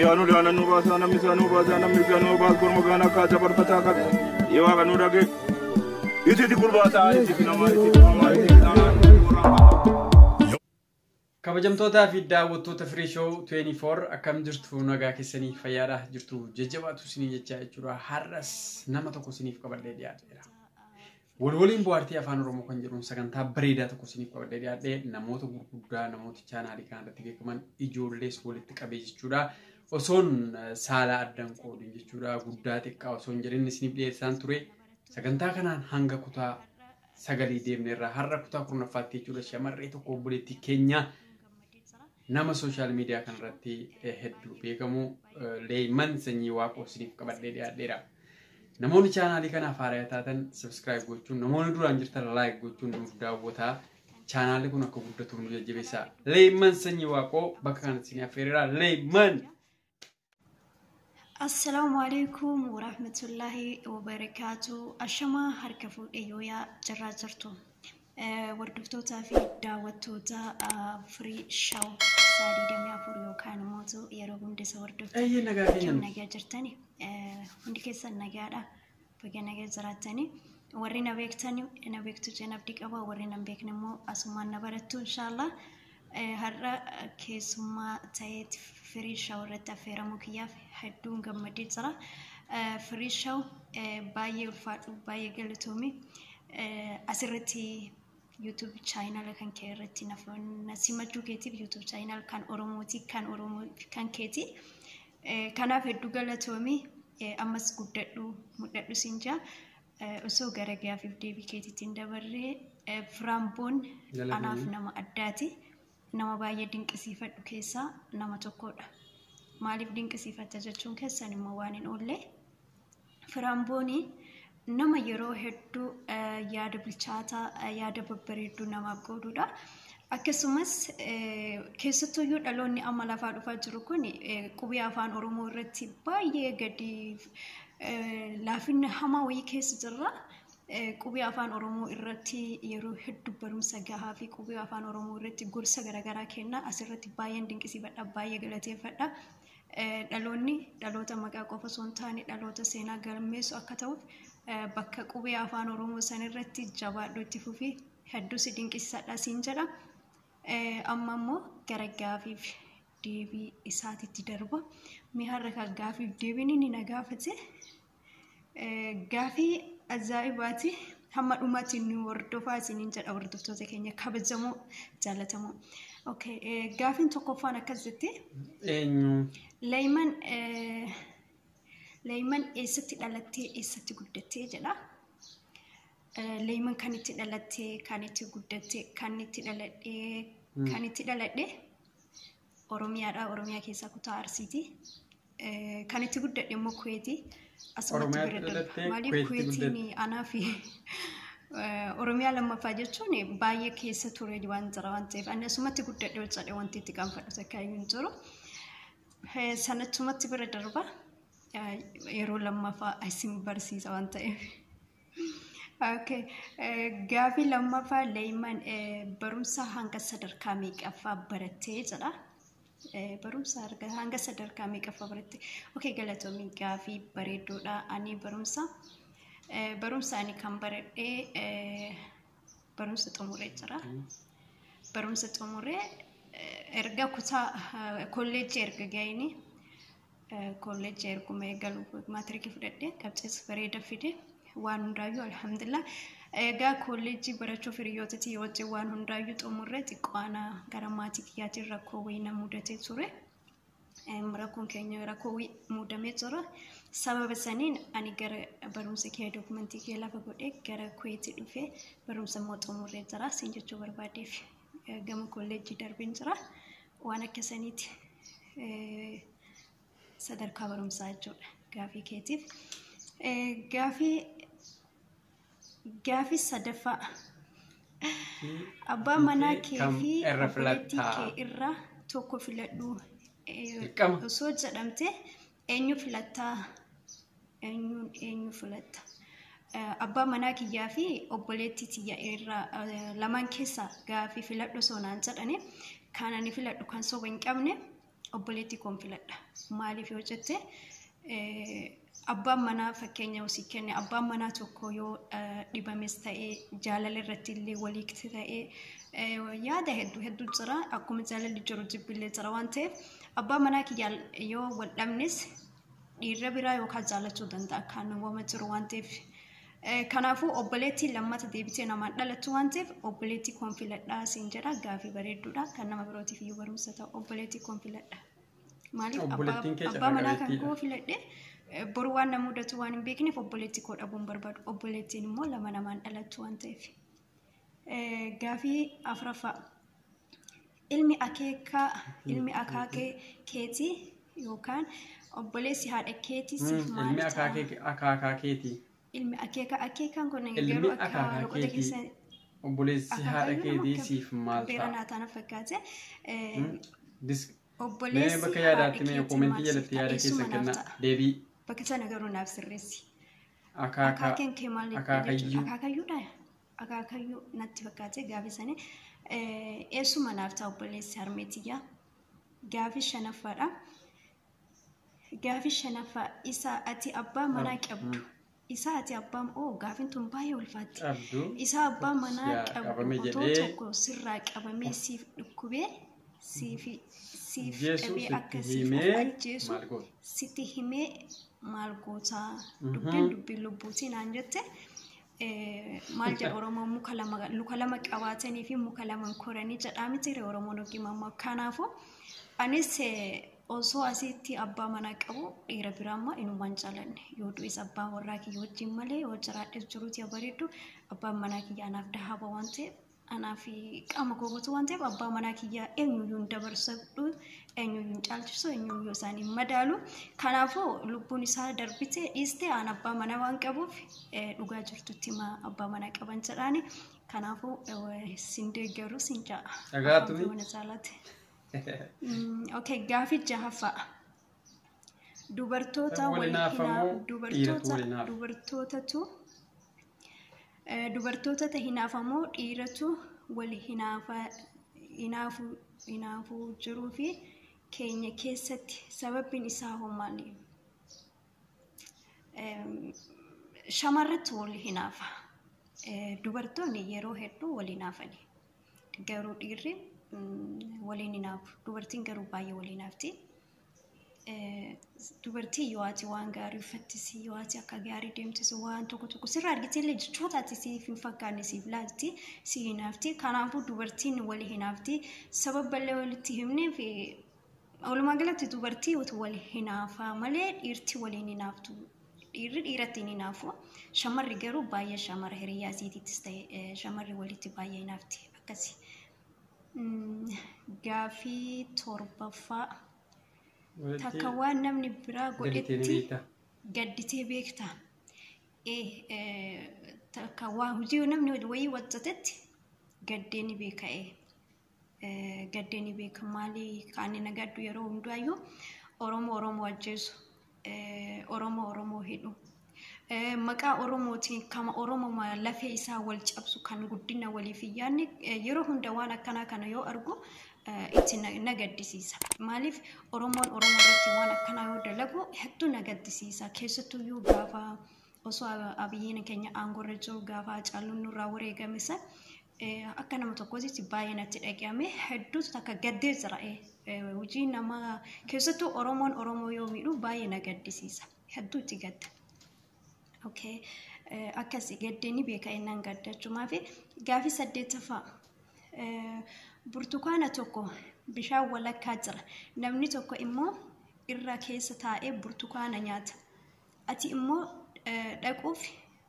Yanu dana nuba sana misanu bazana misanu bal kurmagana ka jabar pata ka yewa kanu rage iti kurbata iti nama kabajamtoota fi daawwattoota Free Show 24 akkam jirtu nagaa keessanii fayyaadha jirtu jajjabaatu isinii jechaa jechuudha har'as nama tokko isiniif qabadhee dhiyaateera waliin bohaartii afaan oromoo kan jedhuun sagantaa bareedaa tokko isiniif qabadhee dhiyaadhee namoota gurguddaa namoota chaanaalii kanarratti beekaman ijoollees walitti qabee jechuudha osoon saala addan qoodin jechuudha guddaa xiqqaa osoon jedhin isiniif dhiyeessaan ture sagantaa kanaan hanga kutaa 9 deemneerra har'a kutaa 10ffaatti jechuudha shamarree tokko obboleettii keenya nama social media kanarratti hedduu beekamu leeyman sanyii waaqoo isiniif qabadhee dhiyaadheera namoonni chaanaalii kanaaf haaraa taatan subscribe gochuun namoonni duraan jirtan like gochuun nuuf daawwataa chaanaalii kun akka guddatu nu jajjabeessaa leeyman sanyii waaqoo bakka kanatti isin affeereera leeyman Assalamu alaikum wa rahmatullahi wa barakatuh. Ashama harka fuudhee yoo yaa jirraa jirtu. Warduftoota fi daawwattoota Free Show sadii damee afur yookaan immoo yeroo hundisa warduftoota nagaa jirtani. Hundi keessan nagaadha. Baga nagaa jiraatani. Warri na beektu jeen abdii qaba. Warri na beekne immoo asumaan na barattu inshallah. Har'a keessummaa ta'eet Free Show irratti affeeramuu kiyyaaf hedduun gammadee jira. Free Show baay'ee ulfaadhu baay'ee galatoomii asirratti YouTube channel kan kee irratti nasimachuu keetiif YouTube channel kan Oromooti kan keeti kanaaf hedduu galatoomii ammas mudhadhu sinjaa osoo gara gaafiif deebii keetiitiin dabarree Firaamboon Anaaf nama addaati. Nama baay'ee dinqisiifadhu keessaa nama tokkodha. Maaliif dinqisiifata jechuun keessan immoo waan hin oolle Firaambooni nama yeroo hedduu yaada bilchaataa yaada babbareedduu namaaf qoodudha. Akkasumas keessattuu dhaloonni amma lafaa dhufaa jiru kun qubee afaan Oromoo irratti baay'ee gadi laafina hamaa wayii keessa jirra. Qubee afaan Oromoo irratti yeroo hedduu barumsa gahaa fi qubee afaan Oromoo irratti gorsa garaagaraa kenna asirratti baay'een dinqisiifadha baay'ee galateeffadha dhaloota maqaa qofa osoo hin taane dhaloota seenaa galmeessu akka ta'uuf bakka qubee afaan Oromoo san irratti jabaadhu itti fufii hedduu si dinqisiisadha siin jedha amma immoo gara gaafiif deebii isaatitti darba mee har'a kan gaafiif deebiin inni na gaafate gaafii ajaa'ibaati hamma dhumaatti nu hordofaa isiniin jedha hordoftoota keenya kabajamoo jaallatamoo gaafiin tokkoffaan akkas jetti leeyman eessatti dhalattee eessatti guddattee jedha leeyman kan itti dhalattee kan itti guddattee kan itti dhaladhe Oromiyaa keessaa kutaa Arsiiti kan itti guddadhe immoo Kuweetii asumatti bira darba maaliif Kuweetiin Anaaf Oromiyaa lammaffaa jechuun baay'ee keessa ture waan jira waan ta'eef ani asumatti guddadhe hojjedhe wanti itti qaanfadhu takka hin jiru sanachumatti bira darba yeroo lammaffaa isin barsiisa waan ta'eef gaafii lammaffaa leeyman barumsa hanga sadarkaa meeqaffaa barattee jedha barumsa hanga sadarkaa meeqaffaa baratte galatoomii gaafii bareeddoodha ani barumsa ani kan baradhee barumsa xumuree jira barumsa xumuree erga kutaa kolleejjii erga ga'ini kolleejjii erguma eegalu maatirikii fudhadhee qabxees bareeda fide waan hundaayyuu alhamdulillah egaa kolleejjii barachuuf hiriyootatti wajjin waan hundaayyuu xumurree xiqqoona gara maatii kiyyaatiin rakkoo wayii na mudatee ture rakkoon keenya rakkoo mudamee jira sababa saniin ani gara barumsa kee dokumentii kee lafa godhee gara Kuweetii dhufee barumsa immoo xumurree jira siin jechuu barbaadeef gama kolleejjii darbeen jira waan akkasaniiti sadarkaa barumsaa jechuudha gaafii keetiif gaafii sadaffaa abbaa manaa kee fi obboleettii kee irraa tokko filadhu osoo jedhamte eenyu filatta abbaa manaa kiyyaa fi obboleettii tiyya irraa lamaan keessa gaafii filadhu soonaan jedhani kan ani filadhu kan soba hin qabne obboleettii koon filadha. Maaliif yoo jette abbaan manaa fakkeenya usii kenne abbaan manaa tokko yoo dhibames ta'ee jaalala irratti illee waliigti ta'ee yaada hedduu jira akkuma jaalalli jiru jibbillee jira waan ta'eef abbaan manaa kiyyaa yoo wal dhabnes dhiirra biraa yookaan jaalachuu danda'a kan wama jiru waan ta'eef kanaafuu obboleettii lammata deebitee namaan dhalattu waan ta'eef obboleettii koon filadhaa siin jedha gaafii bareedduudha kan nama birootiif iyyuu barumsa ta'u obboleettii koon filadha. Maaliif abbaa manaa kan koo filadhe boru waan na mudatu waan hin beekneef obboleettii koo dhabuun barbaadu obboleettiin immoo lama namaan dhalattu waan ta'eef. Gaafii afuraffaa ilmi akaakee keetii yookaan obboleessi haadha keetii siif maal ta'a? Ilmi akaakaa keetii. Ilmi akeekaan kun garuu akka loqota keessa obboleessi haadha keetii siif maal ta'a? Beera naataan fakkaate. Obboleessi bakka yaadaatti mee koomentii jalatti yaada keessa kenna deebii. Bakka sana garuu naaf sirreessi. Akaakeen kee maal akaakayyuudha? Akaakayyuu natti fakkaate gaafii sanii eessuma naaf ta'a obboleessi harmeetiyyaa. Gaafii shanaffaadha. Gaafii shanaffaa isa ati abbaa manaa qabdu. Isa ati abbaan gaafiin tun baay'ee ulfaatti. Isa abbaa manaa qabdu otoo tokko sirraa qabamee siif dhukkubee siif dhabee akka siif ajjeesu sitti himee maal gootaa dubbiin lubbuutiin aan jette maal jedha Oromoon luka lama qabaatanii fi muka lama koranii jedhaa miti Oromoon ogiimammaa kanaafuu anis osoo asitti abbaa manaa qabu dhiira biraa amma inumaan jaalanne yoo du'es abbaan warraa kiyya wajjin malee yoo jiraadhes jiruuti bareeddu abbaan manaa kiyya anaaf dahaaba waan ta'eef anaaf qaama googuutu waan ta'eef abbaa manaa kiyya eenyuyyuu dabarsadhu eenyuyyuu caalchisu eenyuyyuu isaanii madaalu kanaafuu lubbuun isaa darbite dhiiste aan abbaa manaa waan qabuuf dhugaa jirtutti ma abbaa manaa qaban jedhaani kanaafuu sin deeggaru sin ja'a. Dhagaatumi. Okay, gaafii jahaffaa. Dubartoota hinaafamoo dhiiratu wal hinaafuu jiruu fi keenya keessatti sababbiin isaa hoo maali? Shamarratti wal hinaafa. Dubartoonni yeroo hedduu wal hinaafani. Garuu dhiirri waliin hinaafu. Dubartiin garuu baay'ee waliin hinaafti. Dubartii yoo ati waan gaarii uffattisi yoo ati akka gaarii deemtisu waan tokko sirraa argitee illee jechoota ati siif hin fakkaanne siif laalti si hinaafti. Kanaafuu dubartiin wal hinaafti. Sababballee walitti himneef walumaa galatti dubartii wal hinaafa malee dhiirti waliin hinaaftu. Dhiirri dhiiratti hin hinaafu. Shamarri garuu baay'ee shamara hiriyaa isiitittis ta'e shamarri walitti baay'ee hinaafti akkasi. Gaafii torbaffaa. Takka waan namni biraa godhetti gadditee beekta. Takka waa hojii namni wayii hojjetetti gaddeeni beeka'e. Gaddeeni beeka maalii kaanii nagaddu yeroo hundaayyuu Oromoo ajjeesu. Oromoo hidhu. Maqaa Oromootiin kama Oromoo lafee isaa wal cabsu kan guddina waliif yaadne yeroo hunda waan akkanaa kana yoo argu itti nagaddisiisa. Maaliif Oromoon Oromoo irratti waan akkanaa yoo dalagu hedduu nagaddisiisa. Keessattuyyuu gaafa osoo abiyyiin keenya aangorra jiru gaafa Hacaaluun nurraa wareegame san akka nama tokkootti baay'ee natti dhagahame hedduutu takka gaddee jira. Hojii nama keessattuu Oromoo yoo miidhu baay'ee nagaddisiisa. Hedduu itti gadda. Okay. Akkasii gaddeeni beeka innaan gaddachumaa fi gaafii 8ffaa. Burtukaana tokko bishaan walakkaa jira. Namni tokko immoo irra keessa taa'ee burtukaana nyaata. Ati immoo dhaquuf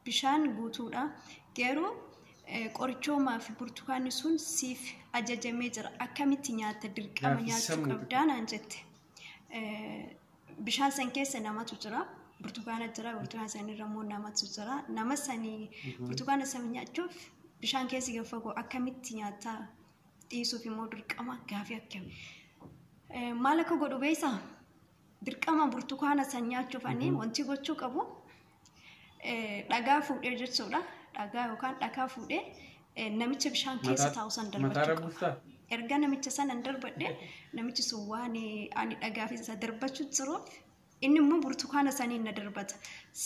bishaan guutuudha. Garuu qorichoomaa fi burtukaanni sun siif ajajamee jira. Akkamitti nyaata dirqama nyaachuu qabdaa naan jette. Bishaan san keessa namatu jira. Burtukaana jira. Burtukaana sanirra immoo namatu jira. Nama sanii burtukaana sana nyaachuuf bishaan keessa gaffagoo akkamitti nyaataa dhiisuuf immoo dirqama gaafii akkami. Maal akka godhu beeysaa? Dirqama burtukaana san nyaachuuf ani wanti gochuu qabu dhagaa fuudhee jechuudha. Dhagaa yookaan dhakaa fuudhee namicha bishaan keessa taa'u san darbachuu qaba. Erga namicha sana darbadhe namichi sun waan ani dhagaa fi isa darbachuu jiruuf inni immoo burtukaana saniin na darbata.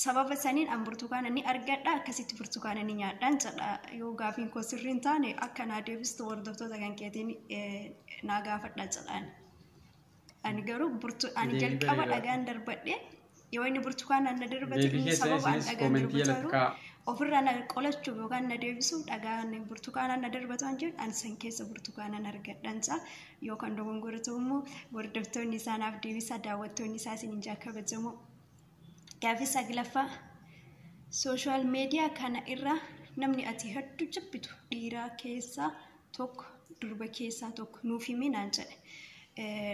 Sababa saniin an burtukaana ni argadha akkasitti burtukaana ni nyaadhaan jedha. Yoo gaafiin koo sirriin taane akka naa deebistu hordoftoota kan keetiin naa gaafadha jedhaan. Ani garuu ani jalqaba dhagaan darbadhe yoo inni burtukaana na darbate inni sababa an dhagaan darbatu ofirraa na qolachuuf yookaan na deebisuuf dhagaan burtukaana na darbatu an jedhu an san keessa burtukaana argadhansa yookaan dogongora ta'u immoo hordoftoonni isaanaaf deebisa daawwattoonni isaa isin injaa kabajamoo. Gaafii saglaffaa sooshaal meediyaa kana irra namni ati hedduu jibbitu dhiiraa keessaa tokko durba keessaa tokko nuuf himi naan jedhe.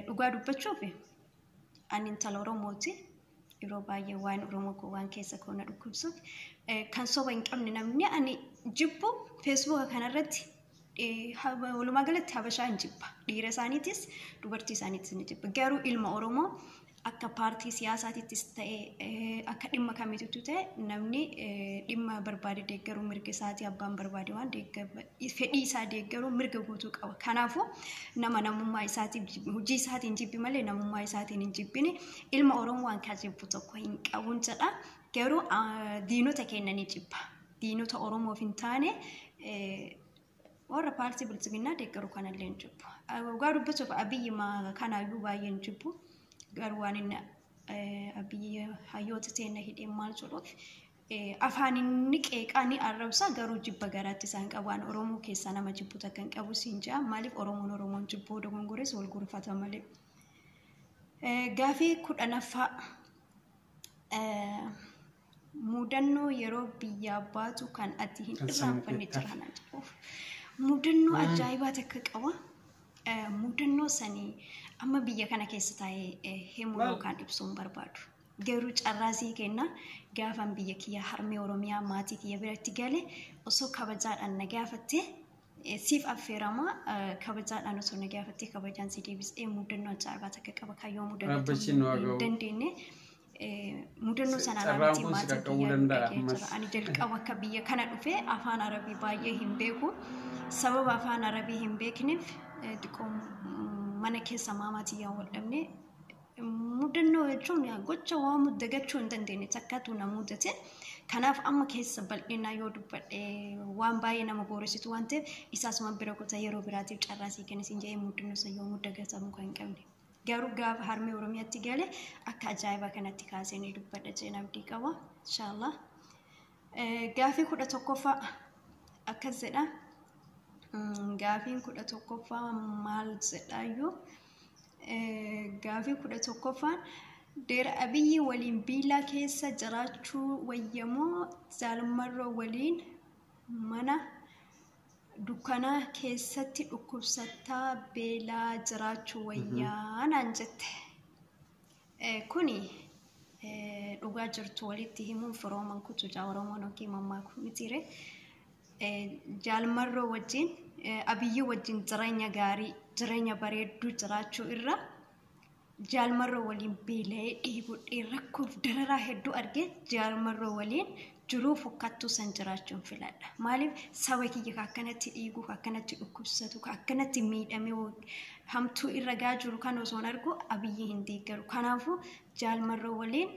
Dhugaa dubbachuuf ani intala Oromooti. Yeroo baay'ee waan Oromoo koo waan keessa koo na dhukkubsuuf kan soba hin qabne namni ani jibbu feesbuuka kanarratti walumaa galatti habashaa hin jibba. Dhiira isaaniitis dubartii isaaniitis ni jibba. Garuu ilma Oromoo akka paartii siyaasaatittis ta'e akka dhimma kamiituttu ta'e namni dhimma barbaade deeggaruu mirga isaatii abbaan barbaade waan fedhii isaa deeggaruu mirga guutuu qaba. Kanaafuu nama namummaa isaatiin hojii isaatiin jibbi malee namummaa isaatiin hin jibbine ilma Oromoo waan kaa jibbu tokko hin qabuun jedha. Garuu diinota keenya ni jibba. Diinota Oromoof hin taane warra paartii bilchiginaa deeggaruu kanallee hin jibbu. Dhugaa dubbachuuf Abiyyi kanaayyuu baay'ee hin jibbu. Garuu waan inni Abiyyi hayyoota teenya hidheen maal jedhuuf afaan inni qeeqaa ni arrabsa garuu jibba garaatti isaan qabu. Waan Oromoo keessaa nama jibbu takka hin qabu siin jedha. Maaliif Oromoon jibbuu dogongores wal gurfata malee. Gaafii 10ffaa mudannoo yeroo biyyaa baatu kan ati hin irraanfanne jiran jedhu. Mudannoo ajaa'ibaa takka qaba. Mudannoo sanii amma biyya kana keessa taa'ee himuu yookaan ibsuun barbaadu. Garuu carraasii kenna gaafan biyya kiyya harmee Oromiyaa maatii kiyya biratti gale osoo kabajaadhaan na gaafatte siif affeerama kabajaadhaan osoo na gaafatte kabajaan si deebisee mudannoo ajaa'ibaa takka qaba. Kayyoo mudannoo hin dandeenye mudannoo sanaan amatti maatii kiyya ani jalqaba akka biyya kana dhufe afaan Arabii baay'ee hin beeku. Sababa afaan Arabii hin beekneef xiqqoo mana keessa maamaatiin wal dhabne mudannoo jechuun gocha waan muddagachuu hin dandeenye takkaatu na mudate. Kanaaf amma keessa bal'inaa yoo dubbadhe waan baay'ee nama booressitu waan ta'eef isaasuma bira kutaa yeroo biraatiif carraasii kennis hin jedhee mudannoo san yoo muddagatamuu kan hin qabne. Garuu gaafa harmee Oromiyaatti gale akka ajaa'ibaa kanatti kaasee ni dubbadha jedhee abdii qaba. Inshaallah. Gaafii 11ffaa akkas jedha. Gaafiin 11ffaa maal jedhaayyuu gaafii 11ffaan deera Abiyyi waliin biilaa keessa jiraachuu wayyamoo jaalmarroo waliin mana dukkanaa keessatti dhukkubsataa beelaa jiraachuu wayyaa naan jette. Kuni dhugaa jirtu walitti himuun firooman kutuja Oromoon yookiin mammaaku mitiire. Jaalmarroo wajjin Abiyyi wajjin jireenya gaarii jireenya bareedduu jiraachuu irra jaalmarroo waliin beela'ee dhiibudhee rakkoof dararaa hedduu argee jaalmarroo waliin jiruu fokkattuu san jiraachuun filadha. Maaliif saba kiyya akkanatti dhiiguu akkanatti dhukkubsatu akkanatti miidhamee hamtuu irra gaa jiru kan osoon argu Abiyyi hin deeggaru. Kanaafuu jaalmarroo waliin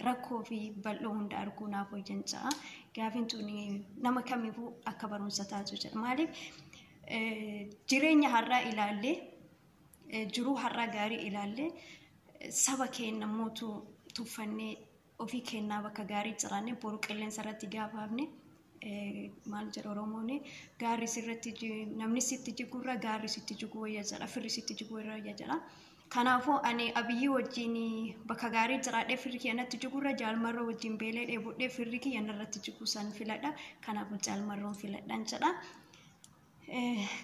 rakkoo fi bal'oo hunda arguu naaf wayyan ja'a. Gaafiin tuni nama kamiifuu akka barumsa taatu jedha. Maaliif jireenya har'aa ilaallee jiruu har'aa gaarii ilaallee saba keenya mootuu tuffannee ofii kennaa bakka gaarii jiraanne boru qilleensa irratti gaafaafne maal jedha Oromoon gaarri sirratti namni sitti jigurra gaarri sitti jigu wayya jedha firri sitti jigu wayya jedha. Kanaafuu ani Abiyyi wajjin bakka gaarii jiraadhee firri kiyya natti jigurra jaalmarroo wajjin beelee dheebudhee firri kiyya narratti jigu san filadha. Kanaafuu jaalmarroon filadhaan jedha.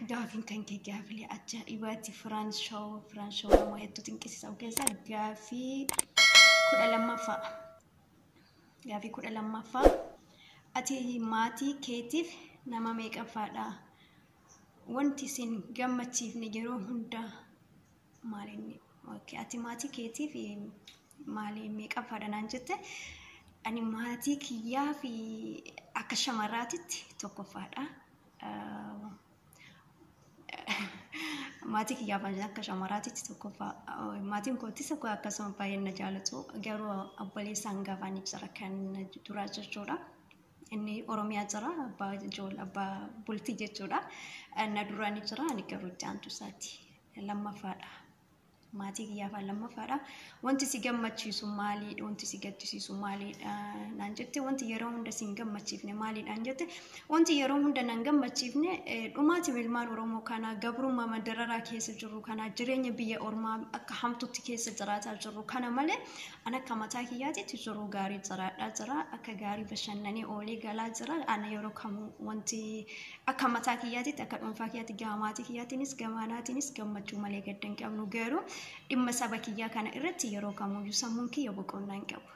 Gaafiin kan kee gaafilee ajaa'ibaatti Firaanshaw nama hedduu xinqisiisaa keessaa gaafii 12ffaa. Gaafii 12ffaa ati maatii keetiif nama meeqaffaadha? Wanti isin gammachiifne yeroo hunda maalinni ati maatii keetiif maali meeqaffaadha naan jette ani maatii kiyyaa fi akka shamarraatitti tokkoffaadha. Maatii kiyyaa fi akka shamarraatitti tokkoffaa. Maatiin kootis akkasuma baay'ee na jaalatu garuu obboleessa hangafaa ni jira kan duraa jechuudha. Inni Oromiyaa jira abbaa bultii jechuudha. Na duraa ni jira ani garuu itti aantu isaati lammaffaadha. Maatii kiyyaa fi lammaffaadha. Wanti si gammachiisu maaliidha? Wanti si gaddisiisu maaliidha? Naan jette wanti yeroo hunda si hin gammachiifne maaliidha? Naan jette wanti yeroo hunda nan gammachiifne dhumaati ilmaan Oromoo kana gabrummaa madararaa keessa jiru kana jireenya biyya ormaa akka hamtuutti keessa jiraataa jiru kana malee ana akka mataa kiyyaatitti jiru gaarii jiraadhaa jira akka gaarii bashannanee oolee galaa jira ana yeroo kamuu wanti akka mataa kiyyaatitti akka dhuunfaa kiyyaatti gamaatii kiyyaatiinis gamaanaatiinis gammachuu malee gadda hin qabnu garuu dhimma saba kiyyaa kana irratti yeroo kamuu sammuun kiyya boqonnaa hin qabu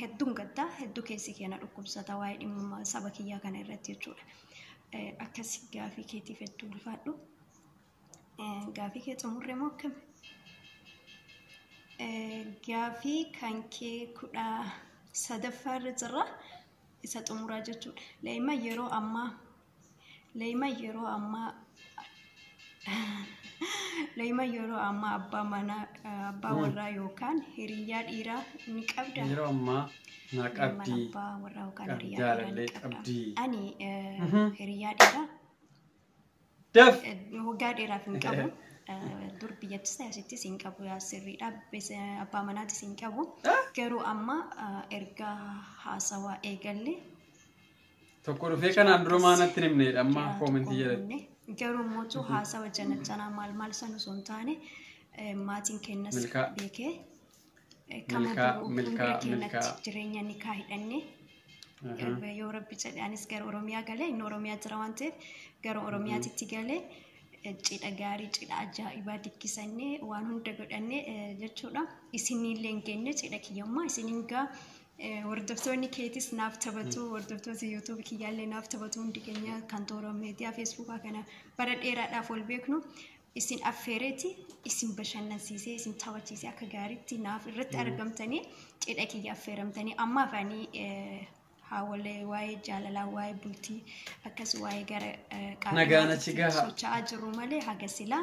hedduun gaddaa hedduu keessi keenya dhukkubsata waa'ee dhimma saba kiyyaa kana irratti jechuudha. Akkasii gaafii keetiif hedduu ulfaadhu. Gaafii kee xumurre moo akkami? Gaafii kan kee 13ffaarra jira isa xumuraa jechuudha. Leeyman yeroo ammaa abbaa manaa abbaa warraa yookaan hiriyyaa dhiiraa ni qabda. Yeroo ammaa na qabdi. Abbaa warraa yookaan hiriyyaa dhiiraa ni qabda. Ani hiriyyaa dhiiraa Daf waggaa dheeraaf hin qabu. Dur biyyattis ta'e asittis hin qabu sirriidha. Abbaa manaatis hin qabu. Garuu amma erga haasawaa eegalle tokko dhufee kanaan dura maanatti himneedha amma koomentii jedhatti. Garuu mootuu haasawa janachanaa maal san osoo hin taane maatiin kennas beekee kama duruu hunda keenyatti jireenya nikaa hidhanne yoo rabbi jedhe anis gara Oromiyaa galee inni Oromiyaa jira waan ta'eef gara Oromiyaatitti galee cidha gaarii cidha ajaa'ibaa dikkisannee waan hunda godhanne jechuudha. Isinillee hin geenye cidha kiyyummaa isiniin gaa hordoftoonni keetis naaf taphatu hordoftoota YouTube kiyyaallee naaf taphatu hundi keenya kan toora miidiyaa Facebookaa kana bara dheeraadhaaf wal beeknu isin affeereeti isin bashannansiisee isin taphachiisee akka gaariitti naaf irratti argamtanii cidha kiyya affeeramtanii amma afaanii haawalee waa'ee jaalalaa waa'ee bultii akkas waa'ee gara qaama socho'aa jiru malee haga silaa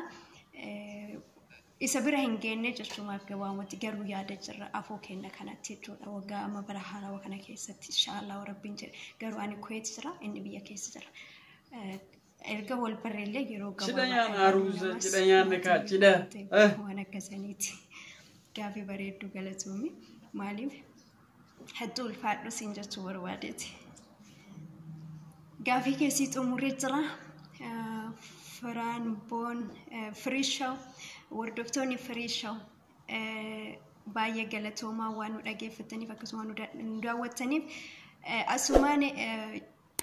isa bira hin geenye jechuumaaf gabaamatti garuu yaada jirra afoo kenna kanatti jechuudha waggaa amma bara haarawaa kana keessatti inshaallah rabbiin jedhe garuu ani Kuwait jira inni biyya keessa jira erga wal barreellee yeroo gabaabaa cidha nyaanne kaa cidha waan akkasaniiti gaafii bareedduu galatoomii maaliif hedduu ulfaadhu siin jechuu barbaadeeti gaafii keessii xumuree jira Firaanboon Firishaw wordoftoonni Firishaw baay'ee galatoomaa waan nu dhageeffataniif akkasuma nu daawwattaniif asumaan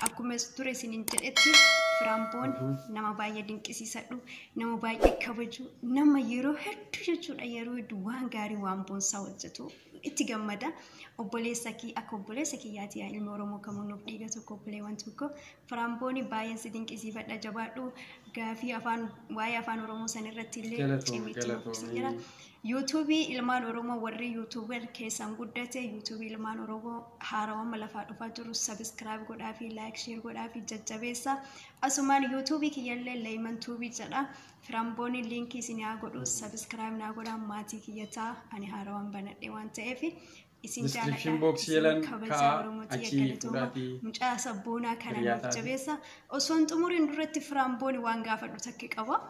akkuma ture isiniin jedhetti Firaanboon nama baay'ee dinqisiisadhu nama baay'ee kabaju nama yeroo hedduu jechuudha yeroo hedduu waan gaarii waan boonsaa hojjetu itti gammada obboleessa akka obboleessa kiyyaati ilma Oromoo kamuu nuuf dhiiga tokko obboleewwan tokko Firaanboon baay'ee si dinqisiifadha jabaadhu gaafii waa'ee afaan Oromoo san irratti illee cimiti jira YouTube ilmaan Oromoo warri YouTuber keessan guddate YouTube ilmaan Oromoo haarawaa lafaa dhufaa jiru subscribe godhaa fi like share godhaa fi jajjabeessa asumaan YouTube kiyyallee leeyman tuubii jedha Firaanboon linkii isin haa godhu subscribe naa godhaa maatii kiyyataa ani haarawaan banadhe waan ta'eef isin description box yelan ka achi fudhati mucaa sabboonaa kana jajjabeessa osoo hin xumuriin duratti Firaanboon waan gaafadhu takki qaba.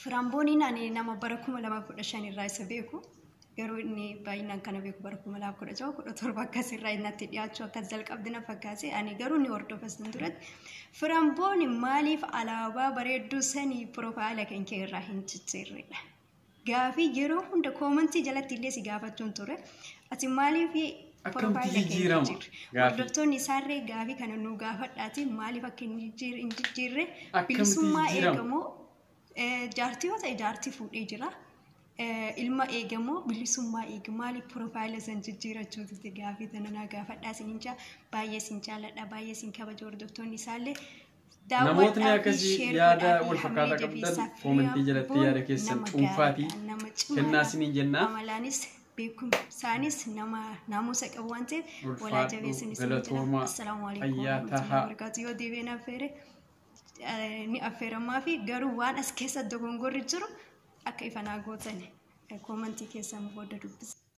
Firaanbooniin ani nama bara 2015 irraa isa beeku garuu inni baay'inaan kana beeku bara 2016 17 akkas irraa innatti dhiyaachuu akkas jalqabdina fakkaate ani garuu ni hordofas duratti Firaanboon maaliif alaabaa bareedduu sanii piroofaayila kee irraa hin cicciirredha gaafii yeroo hunda koomentii jalatti illee si gaafachuun ture ati maaliif piroofaayila kee hordoftoonni isaarree gaafii kana nu gaafadhaati maaliif akka hin jijjiirre bilisummaa eegamoo jaartii yoo ta'e jaartii fuudhee jira ilma eegamoo bilisummaa eegmaali piroofaayila san jijjiirachuuti gaafii tanaa gaafadhaa sinincha baay'ee sin jaaladha baay'ee sin kabaja hordoftoonni isaallee namootni akkasii yaada wal fakkaataa qabdan koomentii jalatti yaada keessan cuunfaatii kennaa siniin jennaa amalaanis بيكم سانيس ناموسا قوانتي ولا جبي سنيس السلام عليكم ورحمة الله وبركاته يو دي بينا فيري ni affaire ما في garuu waan as keessa dogongorri jiru akka ifa naa gootani komantii keessan booda dubbisa